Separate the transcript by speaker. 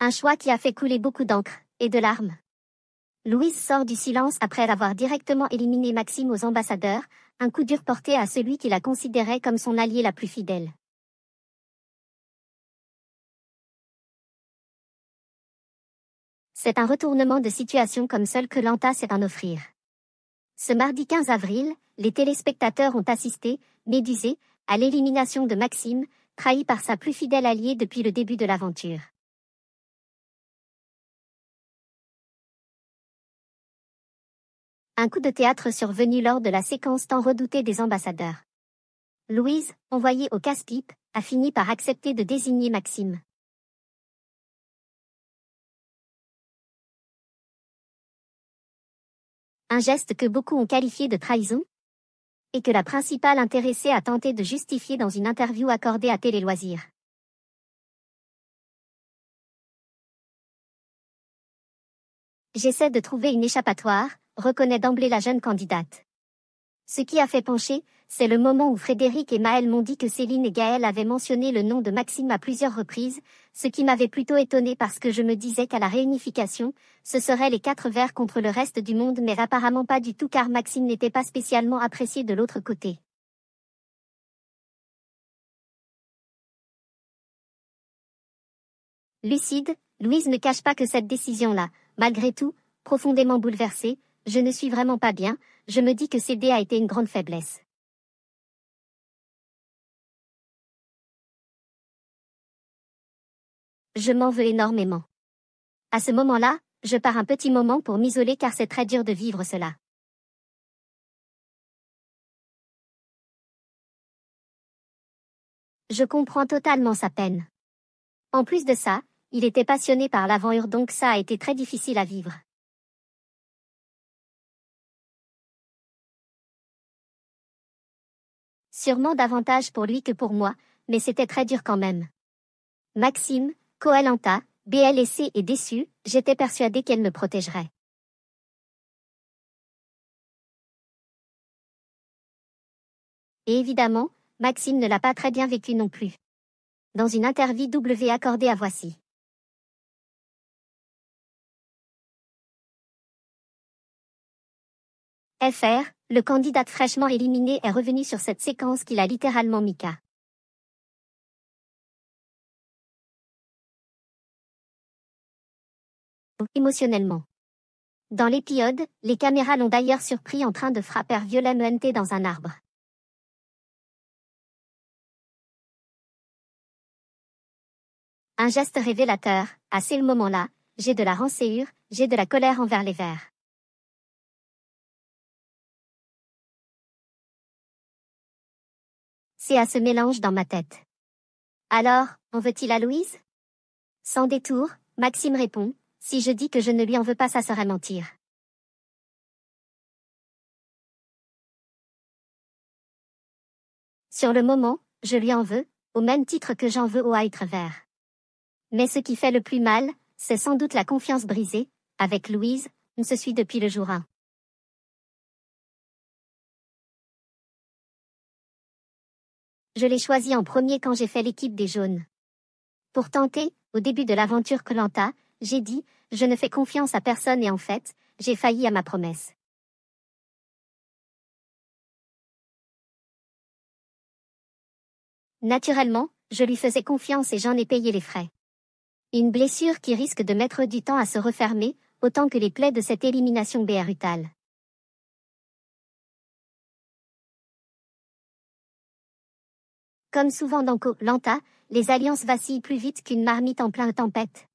Speaker 1: Un choix qui a fait couler beaucoup d'encre, et de larmes. Louise sort du silence après avoir directement éliminé Maxime aux ambassadeurs, un coup dur porté à celui qui la considérait comme son allié la plus fidèle. C'est un retournement de situation comme seul Koh-Lanta sait en offrir. Ce mardi 15 avril, les téléspectateurs ont assisté, médusés, à l'élimination de Maxime, trahi par sa plus fidèle alliée depuis le début de l'aventure. Un coup de théâtre survenu lors de la séquence tant redoutée des ambassadeurs. Louise, envoyée au casse-pipe, a fini par accepter de désigner Maxime. Un geste que beaucoup ont qualifié de trahison, et que la principale intéressée a tenté de justifier dans une interview accordée à Télé Loisirs. J'essaie de trouver une échappatoire, reconnaît d'emblée la jeune candidate. Ce qui a fait pencher, c'est le moment où Frédéric et Maël m'ont dit que Céline et Gaël avaient mentionné le nom de Maxime à plusieurs reprises, ce qui m'avait plutôt étonné parce que je me disais qu'à la réunification, ce seraient les 4 verts contre le reste du monde, mais apparemment pas du tout car Maxime n'était pas spécialement apprécié de l'autre côté. Lucide, Louise ne cache pas que cette décision-là, malgré tout, profondément bouleversée, je ne suis vraiment pas bien, je me dis que céder a été une grande faiblesse. Je m'en veux énormément. À ce moment-là, je pars un petit moment pour m'isoler car c'est très dur de vivre cela. Je comprends totalement sa peine. En plus de ça, il était passionné par l'aventure donc ça a été très difficile à vivre. Sûrement davantage pour lui que pour moi, mais c'était très dur quand même. Maxime, Koh-Lanta, BLSC est déçue, j'étais persuadée qu'elle me protégerait. Et évidemment, Maxime ne l'a pas très bien vécu non plus. Dans une interview accordée à Voici. FR, le candidat fraîchement éliminé est revenu sur cette séquence qu'il a littéralement mis KO. Émotionnellement. Dans l'épisode, les caméras l'ont d'ailleurs surpris en train de frapper violemment dans un arbre. Un geste révélateur, à ce moment-là, j'ai de la rancœur, j'ai de la colère envers les Verts. C'est à ce mélange dans ma tête. Alors, en veut-il à Louise? Sans détour, Maxime répond, si je dis que je ne lui en veux pas ça serait mentir. Sur le moment, je lui en veux, au même titre que j'en veux au être vert. Mais ce qui fait le plus mal, c'est sans doute la confiance brisée, avec Louise, on se suit depuis le jour 1. Je l'ai choisi en premier quand j'ai fait l'équipe des jaunes. Pour tenter, au début de l'aventure Koh-Lanta, j'ai dit, je ne fais confiance à personne et en fait, j'ai failli à ma promesse. Naturellement, je lui faisais confiance et j'en ai payé les frais. Une blessure qui risque de mettre du temps à se refermer, autant que les plaies de cette élimination brutale. Comme souvent dans Koh-Lanta, les alliances vacillent plus vite qu'une marmite en pleine tempête.